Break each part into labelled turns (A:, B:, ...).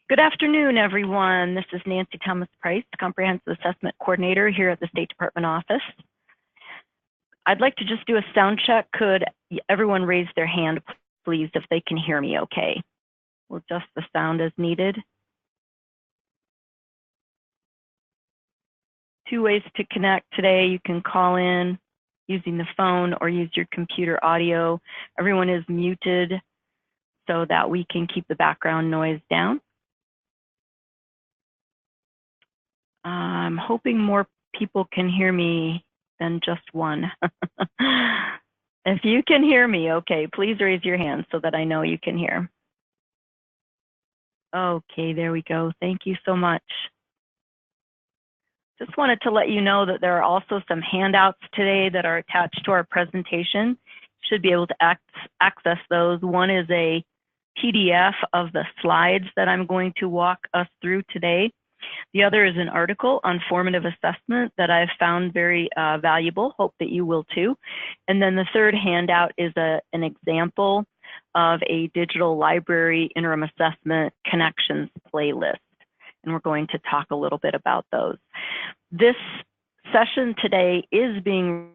A: Good afternoon, everyone. This is Nancy Thomas-Price, Comprehensive Assessment Coordinator here at the State Department office. I'd like to just do a sound check. Could everyone raise their hand, please, if they can hear me okay? We'll adjust the sound as needed. 2 ways to connect today. You can call in using the phone or use your computer audio. Everyone is muted so that we can keep the background noise down. I'm hoping more people can hear me than just one. If you can hear me, okay, please raise your hand so that I know you can hear. Okay, there we go. Thank you so much. Just wanted to let you know that there are also some handouts today that are attached to our presentation. You should be able to access those. One is a PDF of the slides that I'm going to walk us through today. The other is an article on formative assessment that I've found very valuable. Hope that you will too. And then the third handout is an example of a digital library interim assessment connections playlist. And we're going to talk a little bit about those. This session today is being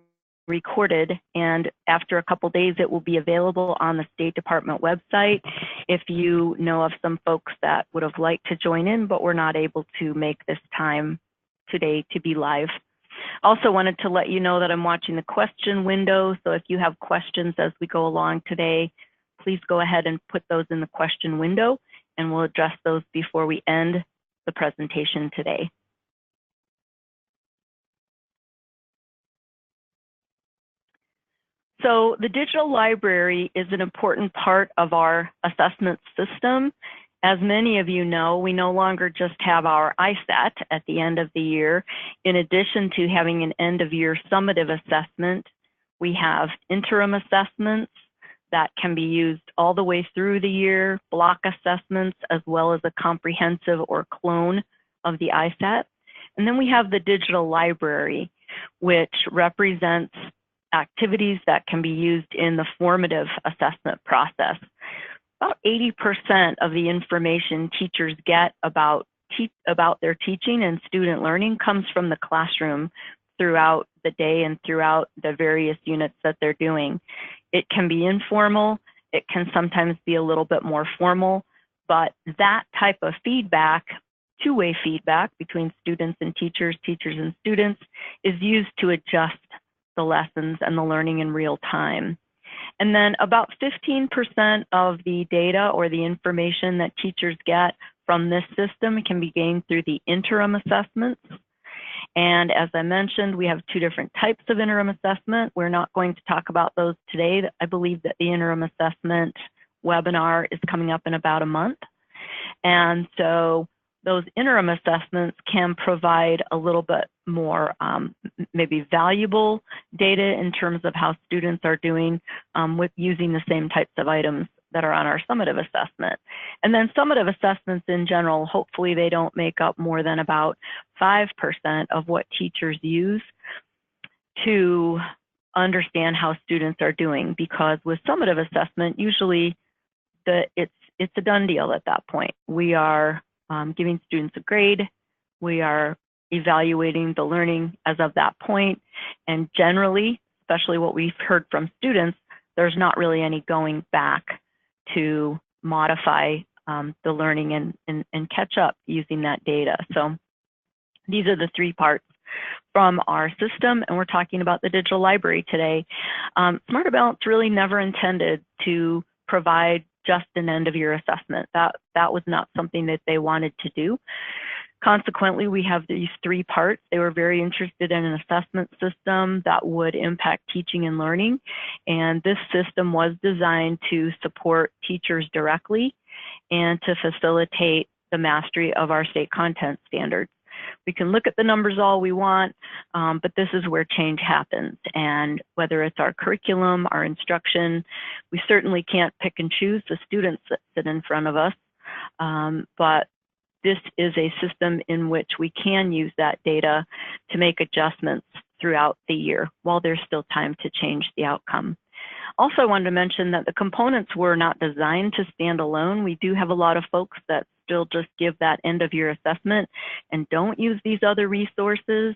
A: recorded, and after a couple days it will be available on the State Department website if you know of some folks that would have liked to join in but were not able to make this time today to be live. Also wanted to let you know that I'm watching the question window, so if you have questions as we go along today, please go ahead and put those in the question window and we'll address those before we end the presentation today. So the digital library is an important part of our assessment system. As many of you know, we no longer just have our ISAT at the end of the year. In addition to having an end-of-year summative assessment, we have interim assessments that can be used all the way through the year, block assessments, as well as a comprehensive or clone of the ISAT. And then we have the digital library, which represents activities that can be used in the formative assessment process. About 80% of the information teachers get about their teaching and student learning comes from the classroom throughout the day and throughout the various units that they're doing. It can be informal, it can sometimes be a little bit more formal, but that type of feedback, two-way feedback between students and teachers, teachers and students, is used to adjust the lessons and the learning in real time. And then about 15% of the data or the information that teachers get from this system can be gained through the interim assessments. And as I mentioned, we have two different types of interim assessment. We're not going to talk about those today. I believe that the interim assessment webinar is coming up in about a month. And so those interim assessments can provide a little bit more maybe valuable data in terms of how students are doing with using the same types of items that are on our summative assessment. And then summative assessments in general, hopefully they don't make up more than about 5% of what teachers use to understand how students are doing, because with summative assessment, usually it's a done deal at that point. We are giving students a grade, we are evaluating the learning as of that point, and generally, especially what we've heard from students, there's not really any going back to modify the learning and catch up using that data. So these are the three parts from our system, and we're talking about the digital library today. Smarter Balance really never intended to provide just an end-of-year assessment. That was not something that they wanted to do. Consequently, we have these three parts. They were very interested in an assessment system that would impact teaching and learning. And this system was designed to support teachers directly and to facilitate the mastery of our state content standards. We can look at the numbers all we want, but this is where change happens. And whether it's our curriculum, our instruction, we certainly can't pick and choose the students that sit in front of us, but this is a system in which we can use that data to make adjustments throughout the year while there's still time to change the outcome. Also, I wanted to mention that the components were not designed to stand alone. We do have a lot of folks that still just give that end of year assessment and don't use these other resources.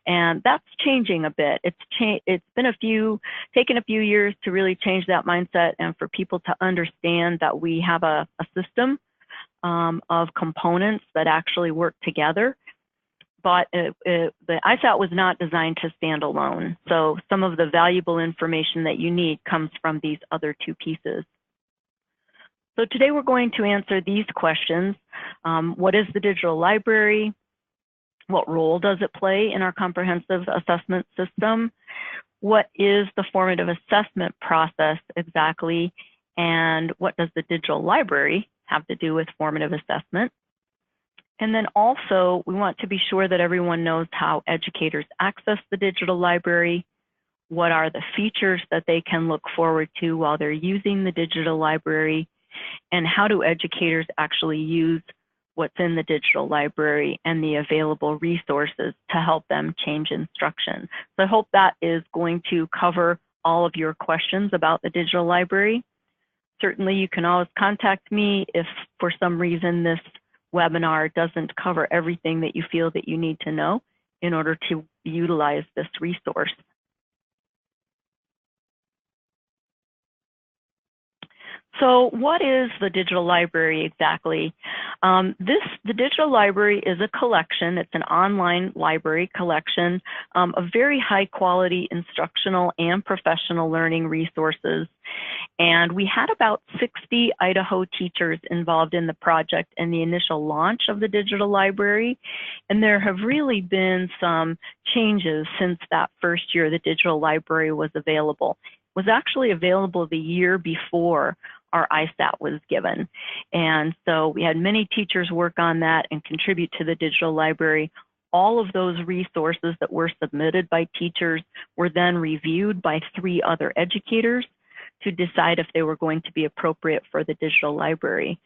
A: And that's changing a bit. It's been taken a few years to really change that mindset and for people to understand that we have a system of components that actually work together. But the ISAT was not designed to stand alone. So some of the valuable information that you need comes from these other two pieces. So today we're going to answer these questions. What is the digital library? What role does it play in our comprehensive assessment system? What is the formative assessment process exactly? And what does the digital library have to do with formative assessment? And then also, we want to be sure that everyone knows how educators access the digital library, what are the features that they can look forward to while they're using the digital library, and how do educators actually use what's in the digital library and the available resources to help them change instruction. So I hope that is going to cover all of your questions about the digital library. Certainly, you can always contact me if for some reason this webinar doesn't cover everything that you feel that you need to know in order to utilize this resource. So what is the digital library exactly? The digital library is a collection. It's an online library collection of very high quality instructional and professional learning resources. And we had about 60 Idaho teachers involved in the project and the initial launch of the digital library. And there have really been some changes since that first year the digital library was available. It was actually available the year before our ISAT was given. And so we had many teachers work on that and contribute to the digital library. All of those resources that were submitted by teachers were then reviewed by 3 other educators to decide if they were going to be appropriate for the digital library.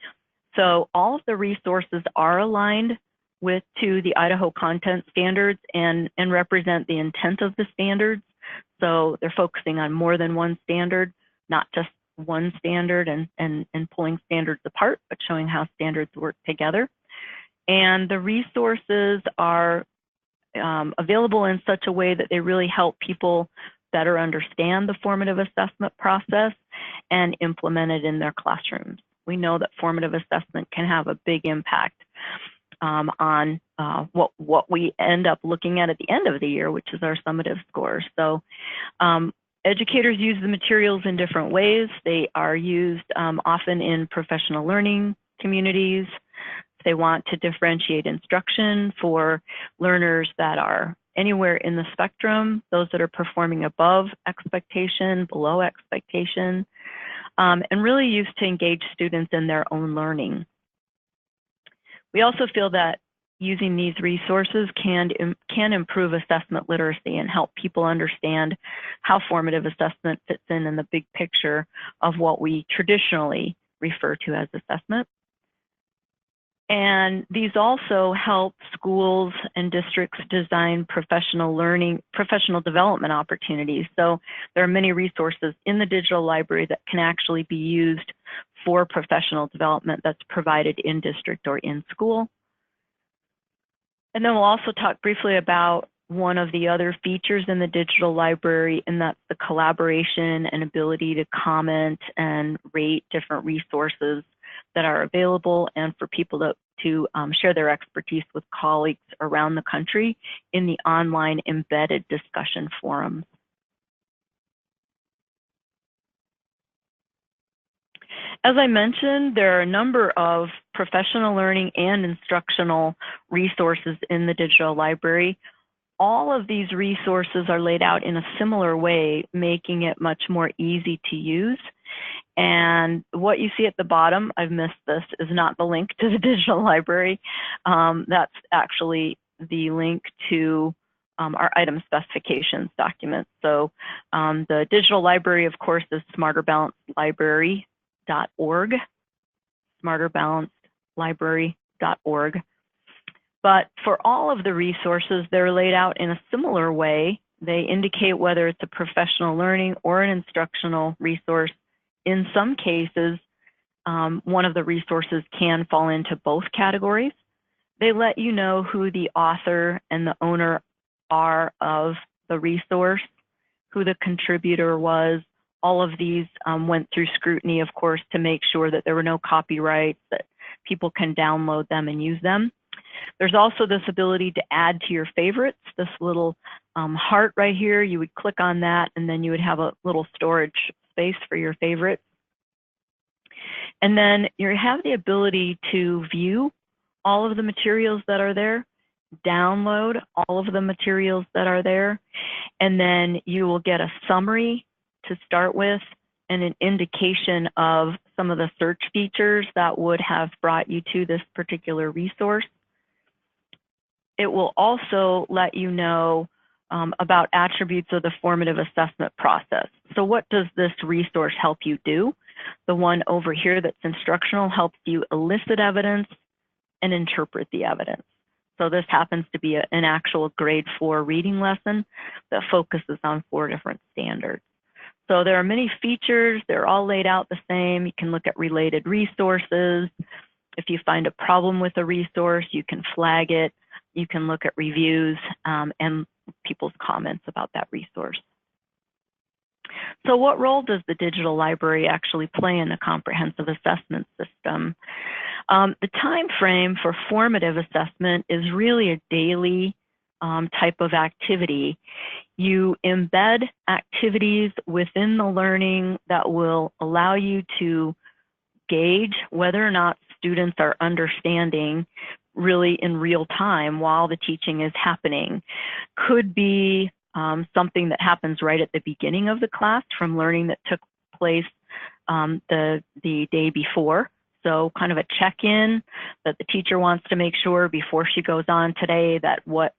A: So all of the resources are aligned to the Idaho content standards and represent the intent of the standards. So they're focusing on more than one standard, not just one standard and pulling standards apart, but showing how standards work together. And the resources are available in such a way that they really help people better understand the formative assessment process and implement it in their classrooms. We know that formative assessment can have a big impact on what we end up looking at the end of the year, which is our summative scores. So educators use the materials in different ways. They are used often in professional learning communities. They want to differentiate instruction for learners that are anywhere in the spectrum, those that are performing above expectation, below expectation, and really used to engage students in their own learning. We also feel that using these resources can improve assessment literacy and help people understand how formative assessment fits in the big picture of what we traditionally refer to as assessment. And these also help schools and districts design professional development opportunities. So there are many resources in the digital library that can actually be used for professional development that's provided in district or in school. And then we'll also talk briefly about one of the other features in the digital library, and that's the collaboration and ability to comment and rate different resources that are available, and for people to share their expertise with colleagues around the country in the online embedded discussion forums. As I mentioned, there are a number of professional learning and instructional resources in the digital library. All of these resources are laid out in a similar way, making it much more easy to use. And what you see at the bottom, I've missed this, is not the link to the digital library. That's actually the link to our item specifications document. So the digital library, of course, is smarterbalancedlibrary.org, smarterbalancedlibrary.org. But for all of the resources, they're laid out in a similar way. They indicate whether it's a professional learning or an instructional resource. In some cases, one of the resources can fall into both categories. They let you know who the author and the owner are of the resource, who the contributor was. All of these went through scrutiny, of course, to make sure that there were no copyrights, that people can download them and use them. There's also this ability to add to your favorites, this little heart right here. You would click on that, and then you would have a little storage space for your favorites. And then you have the ability to view all of the materials that are there, download all of the materials that are there, and then you will get a summary to start with and an indication of some of the search features that would have brought you to this particular resource. It will also let you know about attributes of the formative assessment process. So what does this resource help you do? The one over here that's instructional helps you elicit evidence and interpret the evidence. So this happens to be an actual grade 4 reading lesson that focuses on 4 different standards. So there are many features. They're all laid out the same. You can look at related resources. If you find a problem with a resource, you can flag it. You can look at reviews and people's comments about that resource. So what role does the digital library actually play in the comprehensive assessment system? The time frame for formative assessment is really a daily type of activity. You embed activities within the learning that will allow you to gauge whether or not students are understanding really in real time while the teaching is happening. Could be something that happens right at the beginning of the class from learning that took place the day before. So kind of a check-in that the teacher wants to make sure before she goes on today that what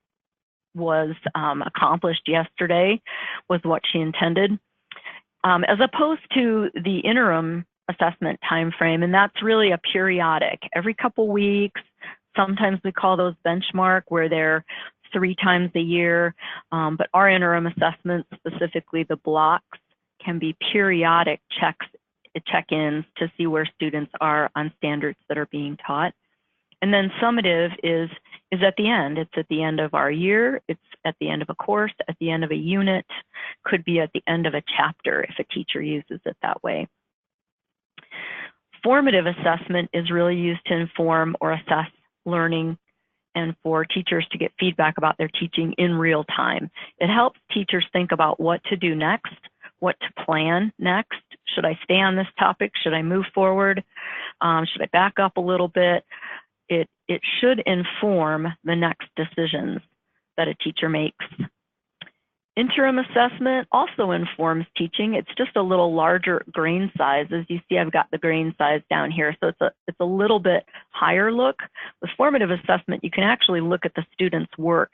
A: was accomplished yesterday was what she intended, as opposed to the interim assessment time frame, and that's really a periodic, every couple weeks. Sometimes we call those benchmark, where they're 3 times a year, but our interim assessments, specifically the blocks, can be periodic check-ins to see where students are on standards that are being taught. And then summative is at the end. It's at the end of our year. It's at the end of a course, at the end of a unit, could be at the end of a chapter if a teacher uses it that way. Formative assessment is really used to inform or assess learning and for teachers to get feedback about their teaching in real time. It helps teachers think about what to do next, what to plan next. Should I stay on this topic? Should I move forward? Should I back up a little bit? It should inform the next decisions that a teacher makes. Interim assessment also informs teaching. It's just a little larger grain size. As you see, I've got the grain size down here, so it's a little bit higher look. With formative assessment, you can actually look at the student's work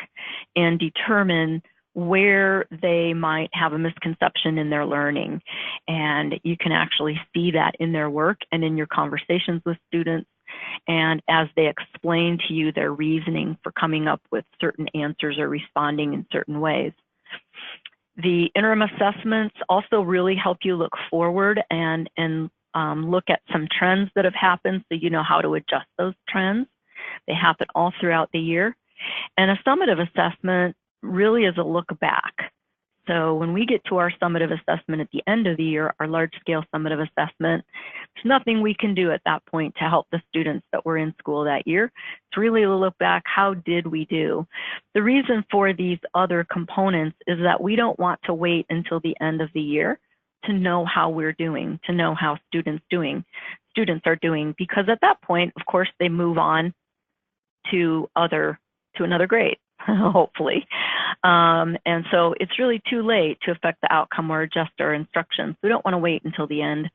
A: and determine where they might have a misconception in their learning. And you can actually see that in their work and in your conversations with students, and as they explain to you their reasoning for coming up with certain answers or responding in certain ways. The interim assessments also really help you look forward and look at some trends that have happened so you know how to adjust those trends. They happen all throughout the year. And a summative assessment really is a look back. So when we get to our summative assessment at the end of the year, our large-scale summative assessment, there's nothing we can do at that point to help the students that were in school that year. It's really a look back, how did we do? The reason for these other components is that we don't want to wait until the end of the year to know how we're doing, to know how students are doing, because at that point, of course, they move on to another grade, hopefully. And so it's really too late to affect the outcome or adjust our instructions. We don't want to wait until the end.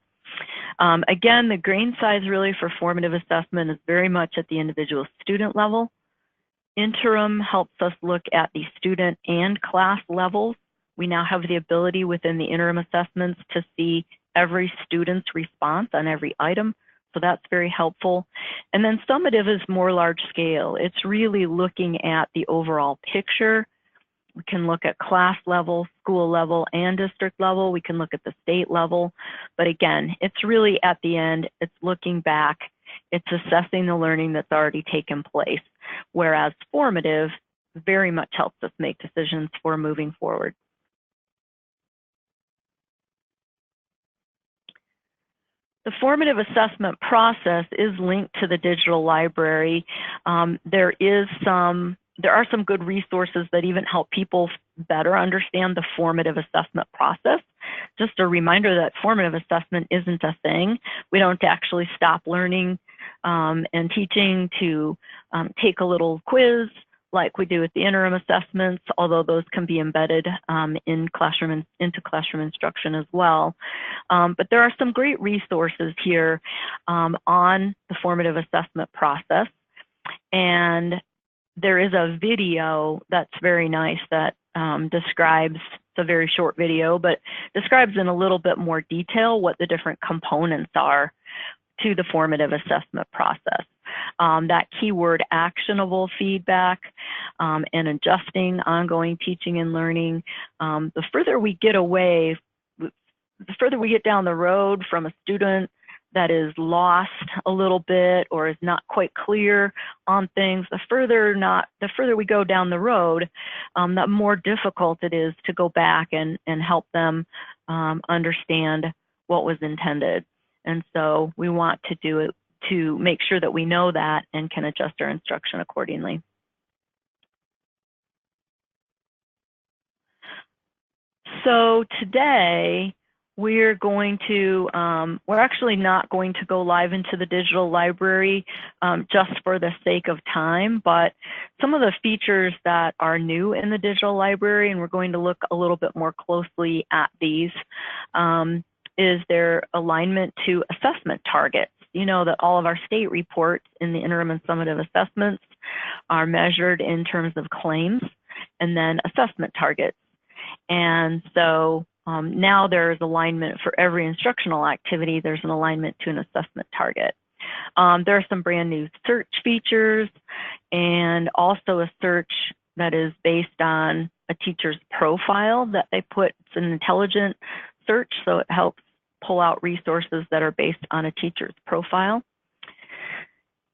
A: Again, the grain size really for formative assessment is very much at the individual student level. Interim helps us look at the student and class levels. We now have the ability within the interim assessments to see every student's response on every item. So that's very helpful. And then summative is more large scale. It's really looking at the overall picture We can look at class level, school level, and district level. We can look at the state level. But again, it's really at the end, it's looking back, it's assessing the learning that's already taken place, whereas formative very much helps us make decisions for moving forward. The formative assessment process is linked to the digital library. There are some good resources that even help people better understand the formative assessment process. Just a reminder that formative assessment isn't a thing. We don't actually stop learning and teaching to take a little quiz like we do with the interim assessments, although those can be embedded into classroom instruction as well. But there are some great resources here on the formative assessment process. And there is a video that's very nice that describes, it's a very short video, but describes in a little bit more detail what the different components are to the formative assessment process. That keyword actionable feedback and adjusting ongoing teaching and learning. The further we get away, the further we get down the road from a student that is lost a little bit or is not quite clear on things, the further we go down the road, the more difficult it is to go back and help them understand what was intended. And so we want to do it to make sure that we know that and can adjust our instruction accordingly. So today we're actually not going to go live into the digital library just for the sake of time, but some of the features that are new in the digital library, and we're going to look a little bit more closely at these, is their alignment to assessment targets. You know that all of our state reports in the interim and summative assessments are measured in terms of claims and then assessment targets. And so now there's alignment for every instructional activity. There's an alignment to an assessment target. There are some brand new search features and also a search that is based on a teacher's profile that they put. It's an intelligent search, so it helps pull out resources that are based on a teacher's profile.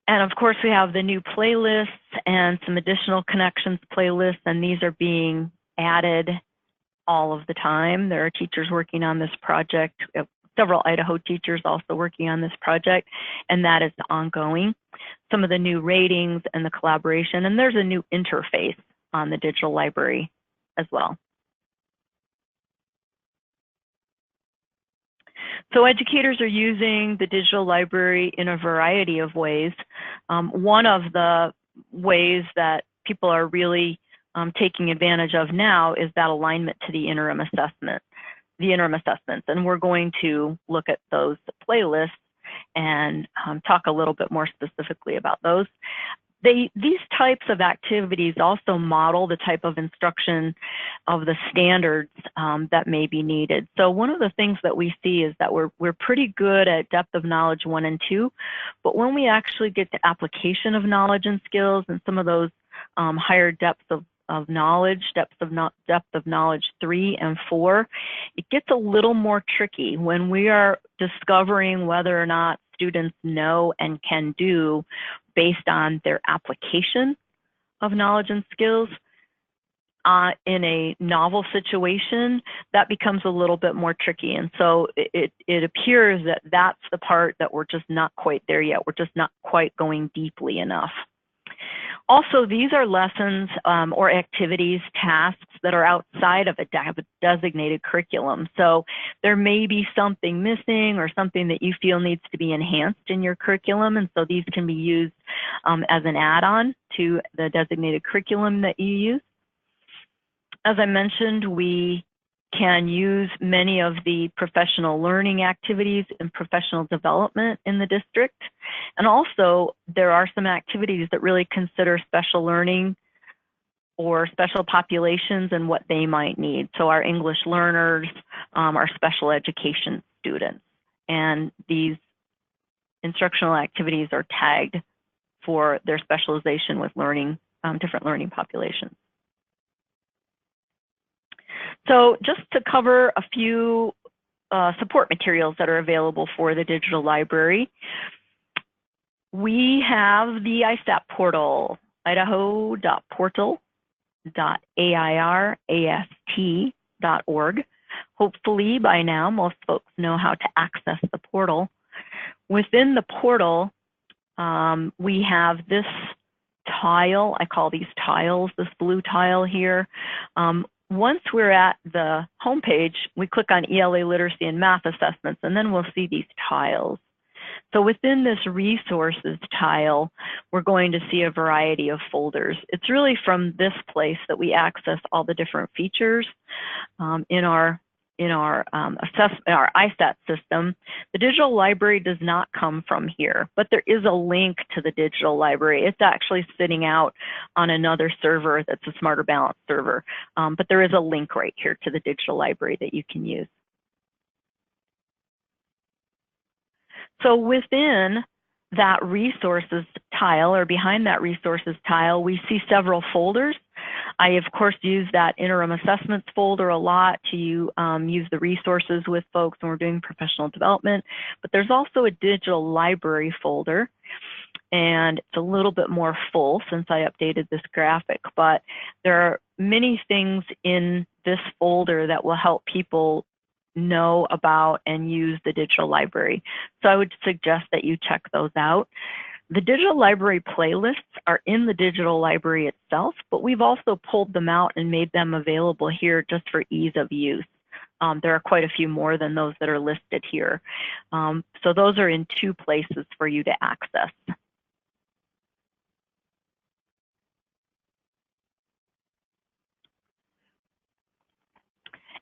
A: And of course, we have the new playlists and some additional connections playlists, and these are being added all of the time. There are teachers working on this project, several Idaho teachers also working on this project, and that is ongoing. Some of the new ratings and the collaboration, and there's a new interface on the digital library as well. So educators are using the digital library in a variety of ways. One of the ways that people are really taking advantage of now is that alignment to the interim assessments. And we're going to look at those playlists and talk a little bit more specifically about those. These types of activities also model the type of instruction of the standards that may be needed. So one of the things that we see is that we're pretty good at depth of knowledge 1 and 2, but when we actually get to application of knowledge and skills and some of those higher depths of knowledge, depth of knowledge 3 and 4, it gets a little more tricky when we are discovering whether or not students know and can do based on their application of knowledge and skills in a novel situation. That becomes a little bit more tricky. And so it appears that that's the part that we're just not quite there yet. We're just not quite going deeply enough. Also, these are lessons or activities, tasks that are outside of a designated curriculum. So there may be something missing or something that you feel needs to be enhanced in your curriculum. And so these can be used as an add-on to the designated curriculum that you use. As I mentioned, we can use many of the professional learning activities and professional development in the district. And also, there are some activities that really consider special learning or special populations and what they might need. So our English learners, our special education students. And these instructional activities are tagged for their specialization with learning, different learning populations. So just to cover a few support materials that are available for the digital library, we have the ISAT portal, idaho.portal.airast.org. Hopefully by now most folks know how to access the portal. Within the portal, we have this tile. I call these tiles, this blue tile here. Once we're at the homepage, we click on ELA literacy and math assessments, and then we'll see these tiles. So within this resources tile, we're going to see a variety of folders. It's really from this place that we access all the different features in our ISAT system. The digital library does not come from here, but there is a link to the digital library. It's actually sitting out on another server that's a Smarter Balance server, but there is a link right here to the digital library that you can use. So within that resources tile, or behind that resources tile, we see several folders. I, of course, use that interim assessments folder a lot to use the resources with folks when we're doing professional development. But there's also a digital library folder, and it's a little bit more full since I updated this graphic. But there are many things in this folder that will help people know about and use the digital library. So I would suggest that you check those out. The digital library playlists are in the digital library itself, but we've also pulled them out and made them available here just for ease of use. There are quite a few more than those that are listed here. So those are in two places for you to access.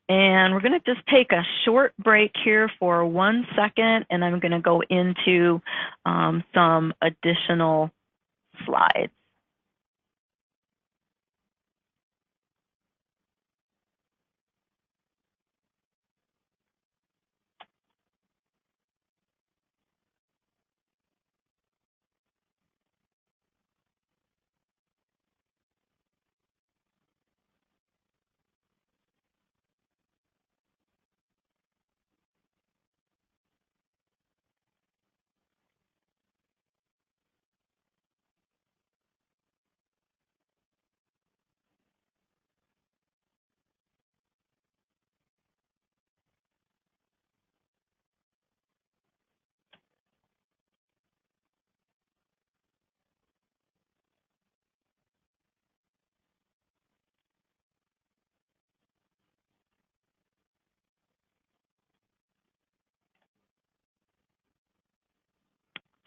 A: And we're going to just take a short break here for 1 second, and I'm going to go into some additional slides.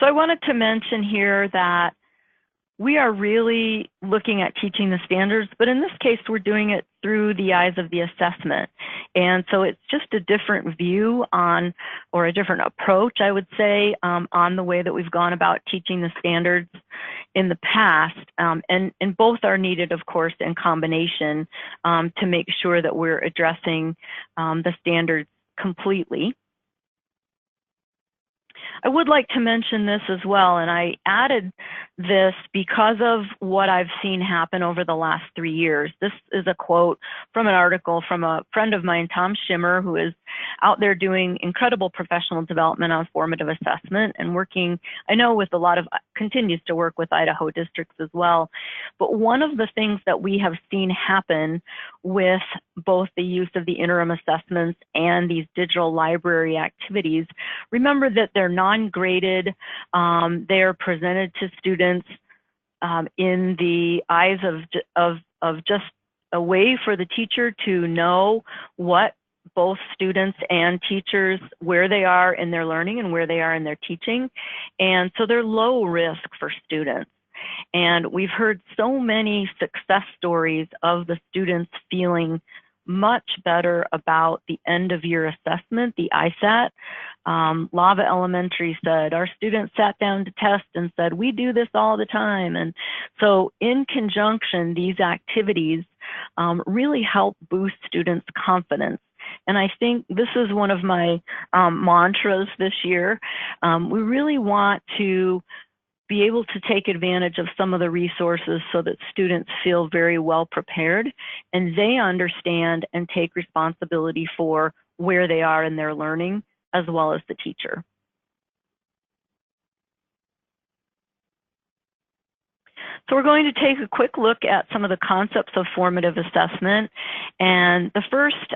A: So I wanted to mention here that we are really looking at teaching the standards, but in this case, we're doing it through the eyes of the assessment. And so it's just a different view on, or a different approach, I would say, on the way that we've gone about teaching the standards in the past. And both are needed, of course, in combination to make sure that we're addressing the standards completely. I would like to mention this as well, and I added this because of what I've seen happen over the last 3 years. This is a quote from an article from a friend of mine, Tom Schimmer, who is out there doing incredible professional development on formative assessment and working, I know, with a lot of, continues to work with Idaho districts as well. But one of the things that we have seen happen with both the use of the interim assessments and these digital library activities, remember that they're non-graded. They're presented to students in the eyes of just a way for the teacher to know what both students and teachers, where they are in their learning and where they are in their teaching. And so they're low risk for students. And we've heard so many success stories of the students feeling much better about the end of year assessment, the ISAT. Lava Elementary said, our students sat down to test and said, we do this all the time. And so in conjunction, these activities really help boost students' confidence. And I think this is one of my mantras this year. We really want to be able to take advantage of some of the resources so that students feel very well prepared and they understand and take responsibility for where they are in their learning, as well as the teacher. So we're going to take a quick look at some of the concepts of formative assessment. And the first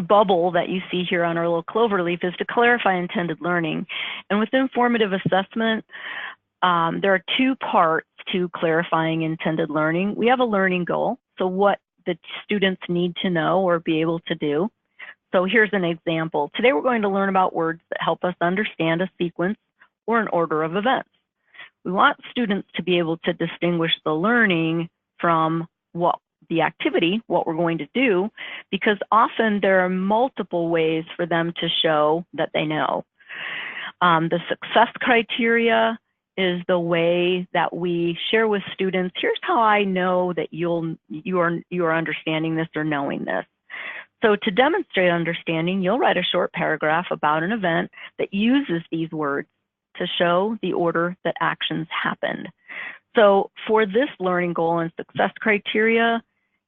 A: bubble that you see here on our little clover leaf is to clarify intended learning. And within formative assessment, there are two parts to clarifying intended learning. We have a learning goal, so what the students need to know or be able to do. So here's an example. Today we're going to learn about words that help us understand a sequence or an order of events. We want students to be able to distinguish the learning from the activity, what we're going to do, because often there are multiple ways for them to show that they know. The success criteria is the way that we share with students, here's how I know that you are understanding this or knowing this. So to demonstrate understanding, you'll write a short paragraph about an event that uses these words to show the order that actions happened. So for this learning goal and success criteria,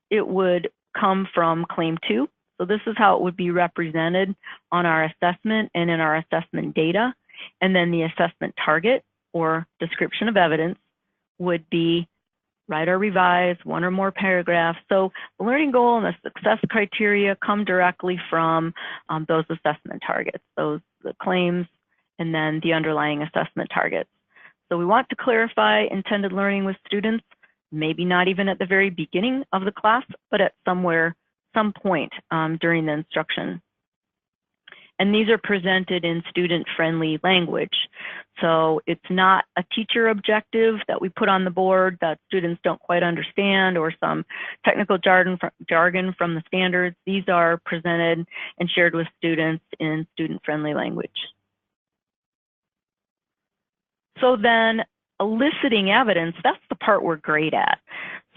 A: it would come from claim 2. So this is how it would be represented on our assessment and in our assessment data. And then the assessment target or description of evidence would be write or revise one or more paragraphs. So the learning goal and the success criteria come directly from those assessment targets, the claims, and then the underlying assessment targets. So we want to clarify intended learning with students, maybe not even at the very beginning of the class, but at some point during the instruction. And these are presented in student-friendly language. So it's not a teacher objective that we put on the board that students don't quite understand or some technical jargon from the standards. These are presented and shared with students in student-friendly language. So then eliciting evidence, that's the part we're great at.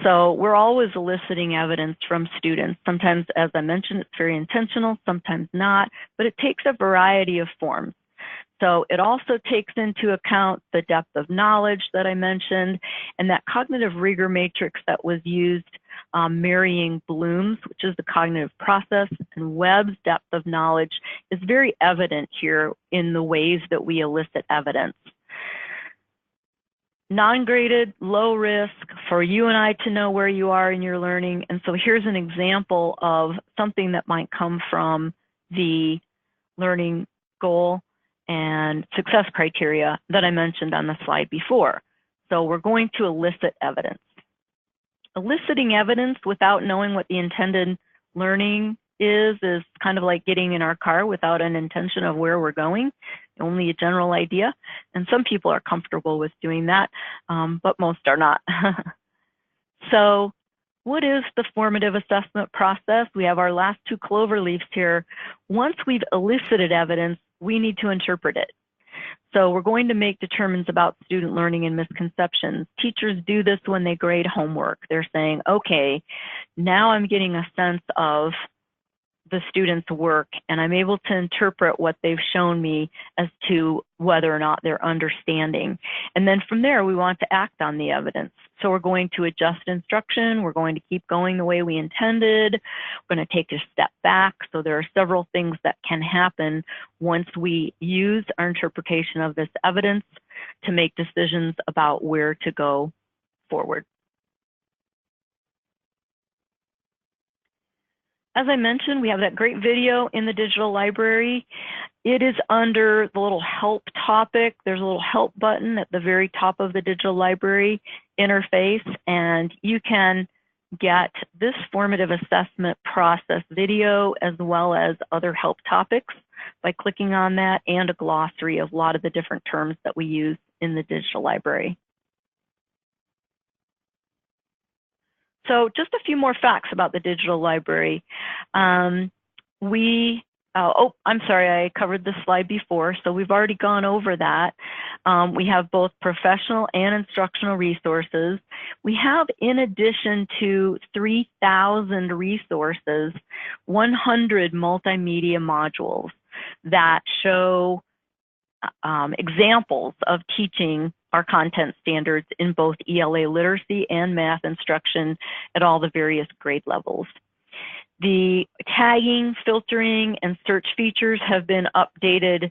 A: So we're always eliciting evidence from students. Sometimes, as I mentioned, it's very intentional, sometimes not, but it takes a variety of forms. So it also takes into account the depth of knowledge that I mentioned and that cognitive rigor matrix that was used marrying Bloom's, which is the cognitive process, and Webb's depth of knowledge is very evident here in the ways that we elicit evidence. Non-graded, low risk for you and I to know where you are in your learning. And so here's an example of something that might come from the learning goal and success criteria that I mentioned on the slide before. So we're going to elicit evidence. Eliciting evidence without knowing what the intended learning is kind of like getting in our car without an intention of where we're going, only a general idea. And some people are comfortable with doing that, but most are not. So what is the formative assessment process? We have our last two clover leaves here. Once we've elicited evidence, we need to interpret it. So we're going to make determinations about student learning and misconceptions. Teachers do this when they grade homework. They're saying, okay, now I'm getting a sense of the student's work, and I'm able to interpret what they've shown me as to whether or not they're understanding. And then from there, we want to act on the evidence. So we're going to adjust instruction. We're going to keep going the way we intended. We're going to take a step back. So there are several things that can happen once we use our interpretation of this evidence to make decisions about where to go forward. As I mentioned, we have that great video in the digital library. It is under the little help topic. There's a little help button at the very top of the digital library interface, and you can get this formative assessment process video as well as other help topics by clicking on that, and a glossary of a lot of the different terms that we use in the digital library. So just a few more facts about the digital library. I'm sorry, I covered this slide before, so we've already gone over that. We have both professional and instructional resources. We have, in addition to 3,000 resources, 100 multimedia modules that show examples of teaching our content standards in both ELA literacy and math instruction at all the various grade levels. The tagging, filtering, and search features have been updated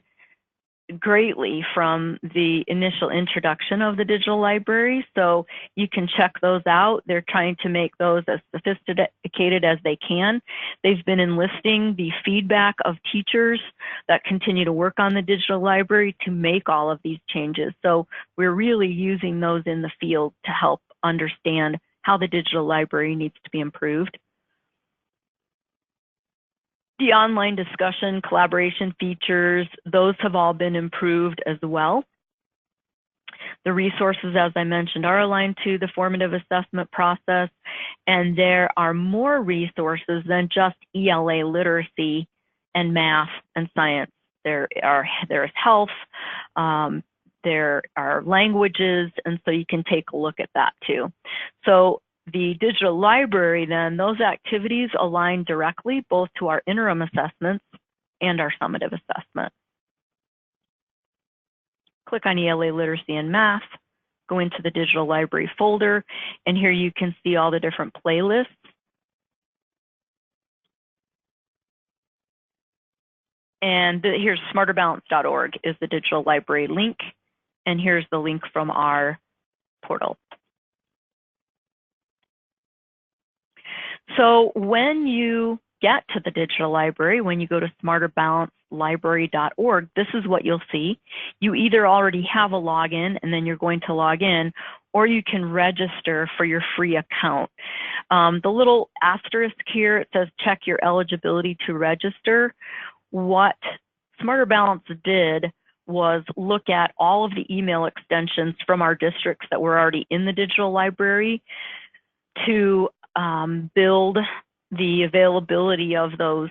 A: greatly from the initial introduction of the digital library, so you can check those out. They're trying to make those as sophisticated as they can. They've been enlisting the feedback of teachers that continue to work on the digital library to make all of these changes. So we're really using those in the field to help understand how the digital library needs to be improved. The online discussion, collaboration features, those have all been improved as well. The resources, as I mentioned, are aligned to the formative assessment process, and there are more resources than just ELA literacy and math and science. There's health, there are languages, and so you can take a look at that too. So the digital library, then, those activities align directly both to our interim assessments and our summative assessment. Click on ELA Literacy and Math, go into the digital library folder, and here you can see all the different playlists. And here's smarterbalance.org is the digital library link, and here's the link from our portal. So when you get to the digital library, when you go to smarterbalancelibrary.org, this is what you'll see. You either already have a login and then you're going to log in, or you can register for your free account. The little asterisk here, it says check your eligibility to register. What Smarter Balance did was look at all of the email extensions from our districts that were already in the digital library to build the availability of those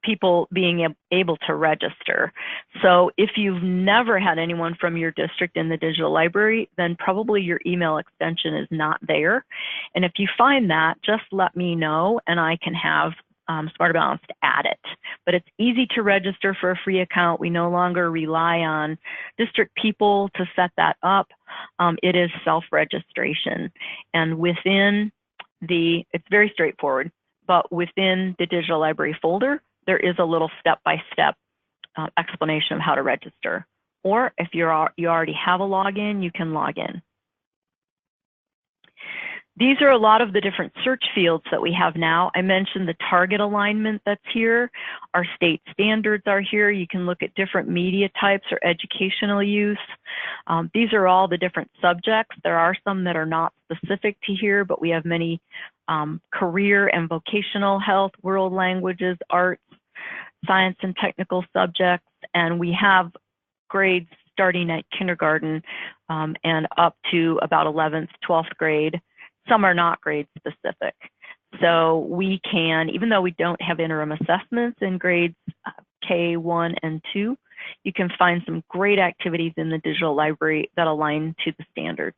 A: people being able to register. So if you've never had anyone from your district in the digital library, then probably your email extension is not there. And if you find that, just let me know and I can have Smarter Balance to add it. But it's easy to register for a free account. We no longer rely on district people to set that up. It is self-registration. And within it's very straightforward, but within the digital library folder, there is a little step-by-step explanation of how to register. Or if you already have a login, you can log in. These are a lot of the different search fields that we have now. I mentioned the target alignment that's here. Our state standards are here. You can look at different media types or educational use. These are all the different subjects. There are some that are not specific to here, but we have many career and vocational health, world languages, arts, science and technical subjects, and we have grades starting at kindergarten and up to about 11th, 12th grade. Some are not grade specific. So we can, even though we don't have interim assessments in grades K1 and 2, you can find some great activities in the digital library that align to the standards.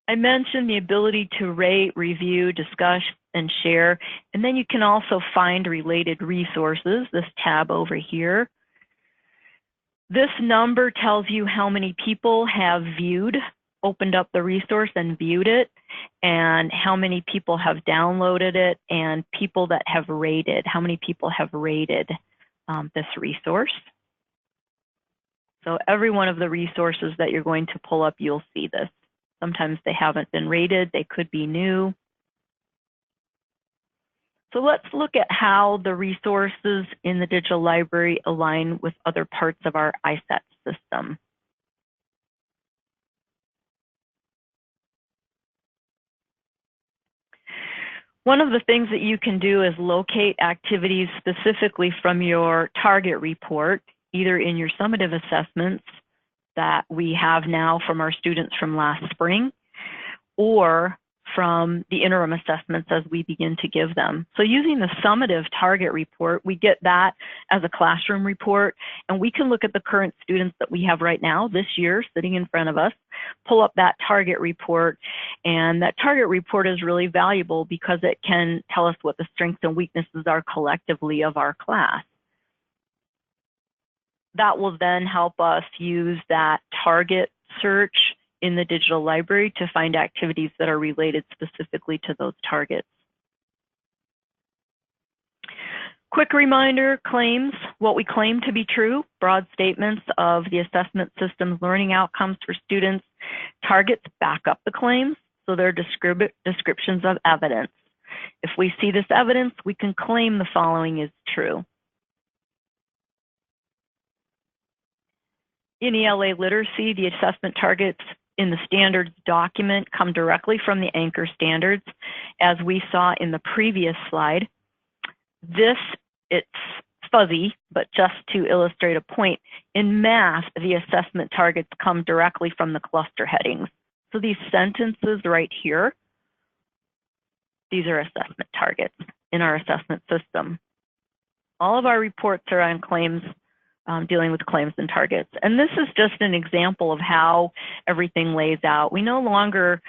A: I mentioned the ability to rate, review, discuss, and share, and then you can also find related resources, this tab over here. This number tells you how many people have opened up the resource and viewed it, and how many people have downloaded it, and people that have rated, how many people have rated this resource. So every one of the resources that you're going to pull up, you'll see this. Sometimes they haven't been rated, they could be new. So let's look at how the resources in the digital library align with other parts of our ISAT system. One of the things that you can do is locate activities specifically from your target report, either in your summative assessments that we have now from our students from last spring, or from the interim assessments as we begin to give them. So using the summative target report, we get that as a classroom report, and we can look at the current students that we have right now this year sitting in front of us, pull up that target report, and that target report is really valuable because it can tell us what the strengths and weaknesses are collectively of our class. that will then help us use that target search in the digital library to find activities that are related specifically to those targets. Quick reminder, claims, what we claim to be true, broad statements of the assessment system's learning outcomes for students. Targets back up the claims, so they're descriptions of evidence. If we see this evidence, we can claim the following is true. In ELA literacy, the assessment targets in the standards document come directly from the anchor standards, as we saw in the previous slide. It's fuzzy, but just to illustrate a point, in math, the assessment targets come directly from the cluster headings. So these sentences right here, these are assessment targets in our assessment system. All of our reports are on claims, dealing with claims and targets. And this is just an example of how everything lays out. We no longer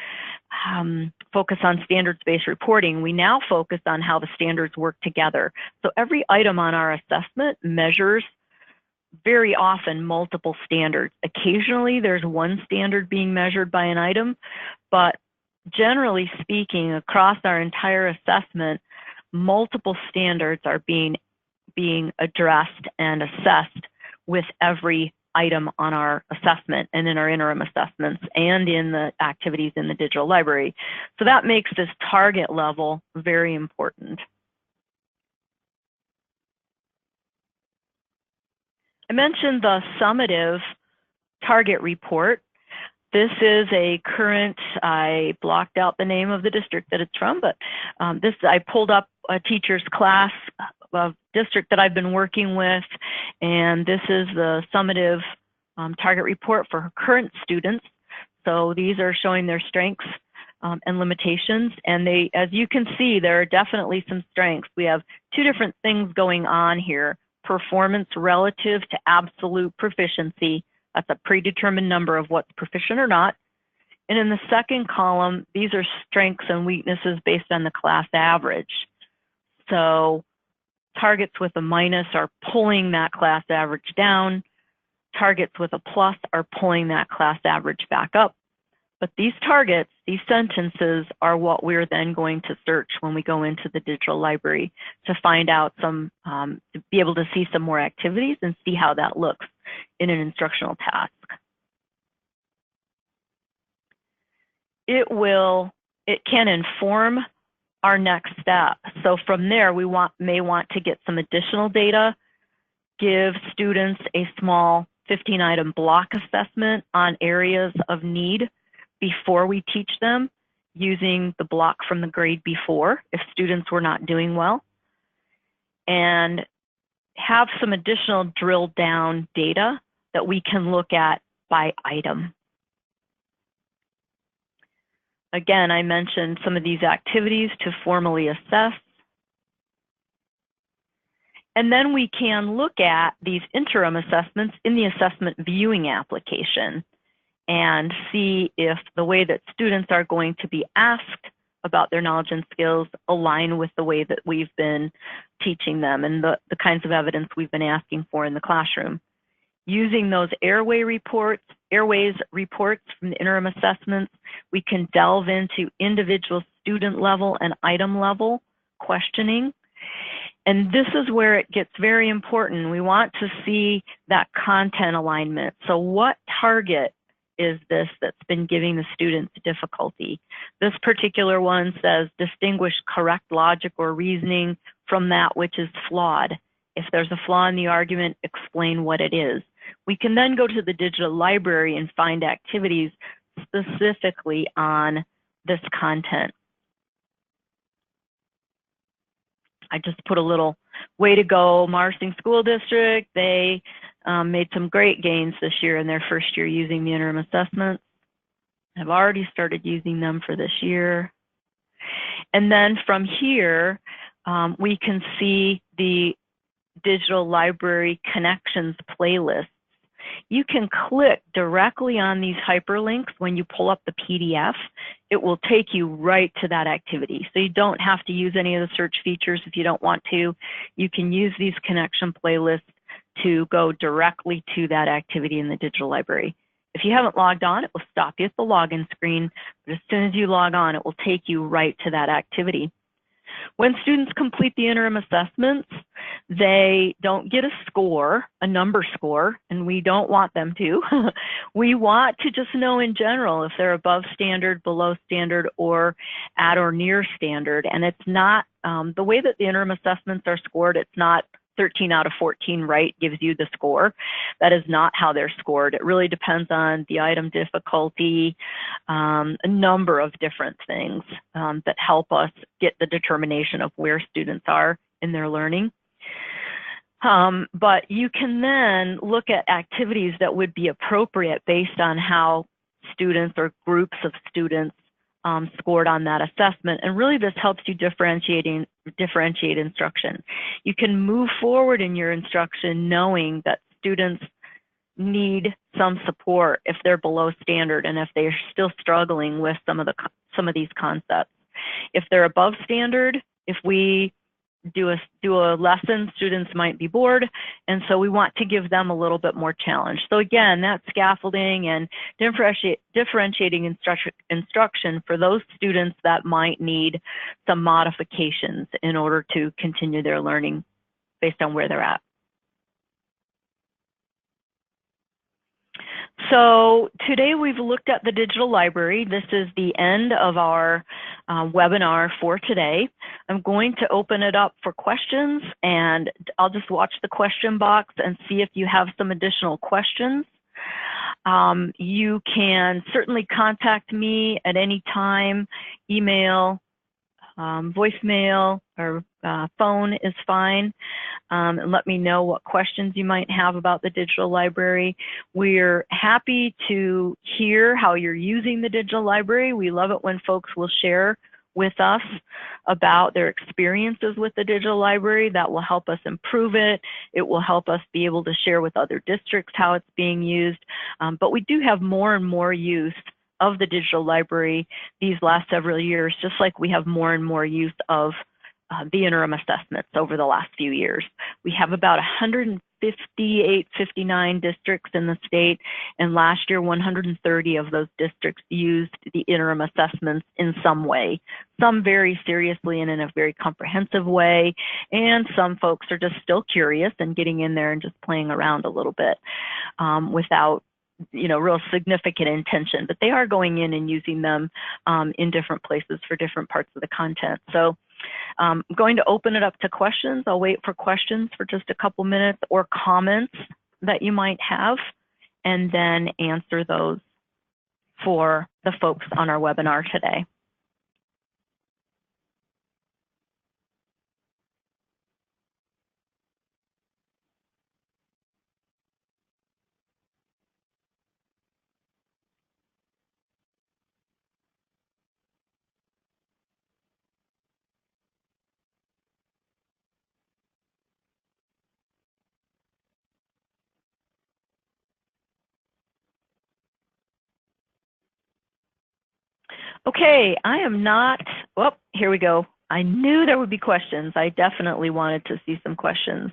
A: focus on standards-based reporting. We now focus on how the standards work together. So every item on our assessment measures very often multiple standards. Occasionally, there's one standard being measured by an item, but generally speaking, across our entire assessment, multiple standards are being addressed and assessed with every item on our assessment and in our interim assessments and in the activities in the digital library. So that makes this target level very important. I mentioned the summative target report. This is a current, I blocked out the name of the district that it's from, but I pulled up a teacher's class of district that I've been working with, and this is the summative target report for her current students. So these are showing their strengths and limitations, and as you can see, there are definitely some strengths. We have two different things going on here: performance relative to absolute proficiency. That's a predetermined number of what's proficient or not. And in the second column, these are strengths and weaknesses based on the class average. So targets with a minus are pulling that class average down. Targets with a plus are pulling that class average back up. But these targets, these sentences, are what we're then going to search when we go into the digital library to find out to be able to see some more activities and see how that looks in an instructional task. It can inform our next step. So from there, we may want to get some additional data, give students a small 15-item block assessment on areas of need before we teach them, using the block from the grade before if students were not doing well, and have some additional drilled down data that we can look at by item. Again, I mentioned some of these activities to formally assess. And then we can look at these interim assessments in the assessment viewing application and see if the way that students are going to be asked about their knowledge and skills align with the way that we've been teaching them and the kinds of evidence we've been asking for in the classroom. Using those airways reports from the interim assessments, we can delve into individual student level and item level questioning. And this is where it gets very important. We want to see that content alignment. So what target is this that's been giving the students difficulty? This particular one says distinguish correct logic or reasoning from that which is flawed. If there's a flaw in the argument, explain what it is. We can then go to the digital library and find activities specifically on this content. I just put a little way to go, Marsing School District. They made some great gains this year in their first year using the interim assessments. I've already started using them for this year. And then from here, we can see the digital library connections playlist. You can click directly on these hyperlinks when you pull up the PDF. It will take you right to that activity. So you don't have to use any of the search features if you don't want to. You can use these connection playlists to go directly to that activity in the digital library. If you haven't logged on, it will stop you at the login screen, but as soon as you log on, it will take you right to that activity. When students complete the interim assessments, they don't get a score, a number score, and we don't want them to. We want to just know in general if they're above standard, below standard, or at or near standard. And it's not, the way that the interim assessments are scored, it's not 13 out of 14 right gives you the score. That is not how they're scored. It really depends on the item difficulty, a number of different things that help us get the determination of where students are in their learning. But you can then look at activities that would be appropriate based on how students or groups of students scored on that assessment. And really this helps you differentiate instruction. You can move forward in your instruction knowing that students need some support if they're below standard and if they're still struggling with some of these concepts. If they're above standard, if we do a lesson, students might be bored, and so we want to give them a little bit more challenge. So again, that scaffolding and differentiating instruction for those students that might need some modifications in order to continue their learning based on where they're at. So today we've looked at the digital library. This is the end of our webinar for today. I'm going to open it up for questions, and I'll just watch the question box and see if you have some additional questions. You can certainly contact me at any time, email, voicemail, or phone is fine. And let me know what questions you might have about the digital library. We're happy to hear how you're using the digital library. We love it when folks will share with us about their experiences with the digital library. That will help us improve it. It will help us be able to share with other districts how it's being used. But we do have more and more use of the digital library these last several years, just like we have more and more use of the interim assessments over the last few years. We have about 158, 59 districts in the state, and last year 130 of those districts used the interim assessments in some way. Some very seriously and in a very comprehensive way, and some folks are just still curious and getting in there and just playing around a little bit without real significant intention, but they are going in and using them in different places for different parts of the content. So I'm going to open it up to questions. I'll wait for questions for just a couple minutes or comments that you might have, and then answer those for the folks on our webinar today. Okay, I am not, oh, here we go. I knew there would be questions. I definitely wanted to see some questions.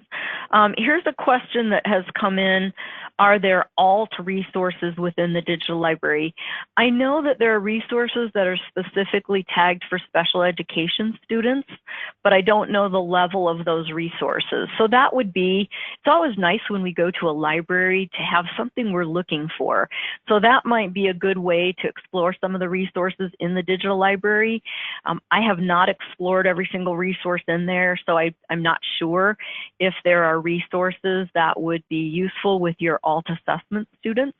A: Here's a question that has come in. Are there alt resources within the digital library? I know that there are resources that are specifically tagged for special education students, but I don't know the level of those resources. So that would be, it's always nice when we go to a library to have something we're looking for. So that might be a good way to explore some of the resources in the digital library. I have not explored every single resource in there, so I'm not sure if there are resources that would be useful with your alt assessment students,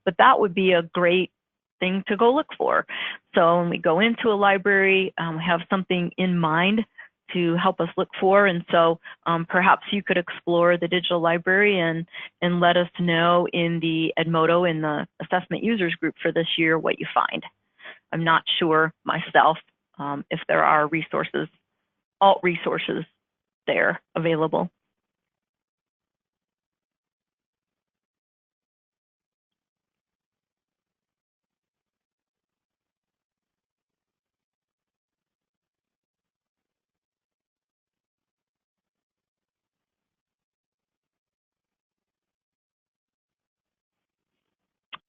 A: but that would be a great thing to go look for. So when we go into a library, we have something in mind to help us look for, and so perhaps you could explore the digital library and let us know in the Edmodo, in the assessment users group for this year, what you find. I'm not sure myself if there are resources, alt resources there available.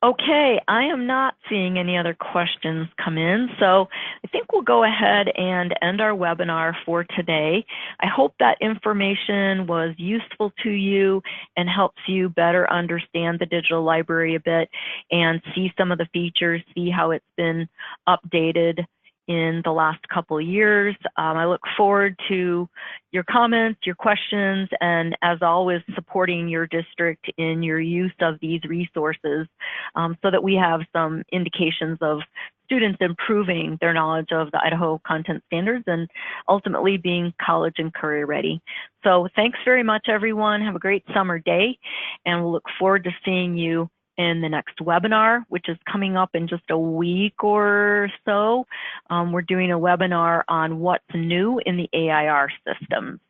A: Okay, I am not seeing any other questions come in, so I think we'll go ahead and end our webinar for today. I hope that information was useful to you and helps you better understand the digital library a bit and see some of the features, see how it's been updated in the last couple of years. I look forward to your comments, your questions, and as always, supporting your district in your use of these resources so that we have some indications of students improving their knowledge of the Idaho content standards and ultimately being college and career ready. So thanks very much, everyone. Have a great summer day, and we'll look forward to seeing you in the next webinar, which is coming up in just a week or so. We're doing a webinar on what's new in the AIR systems.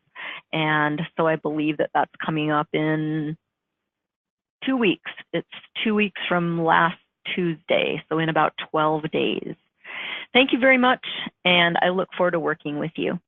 A: And so I believe that that's coming up in 2 weeks. It's 2 weeks from last Tuesday, so in about 12 days. Thank you very much, and I look forward to working with you.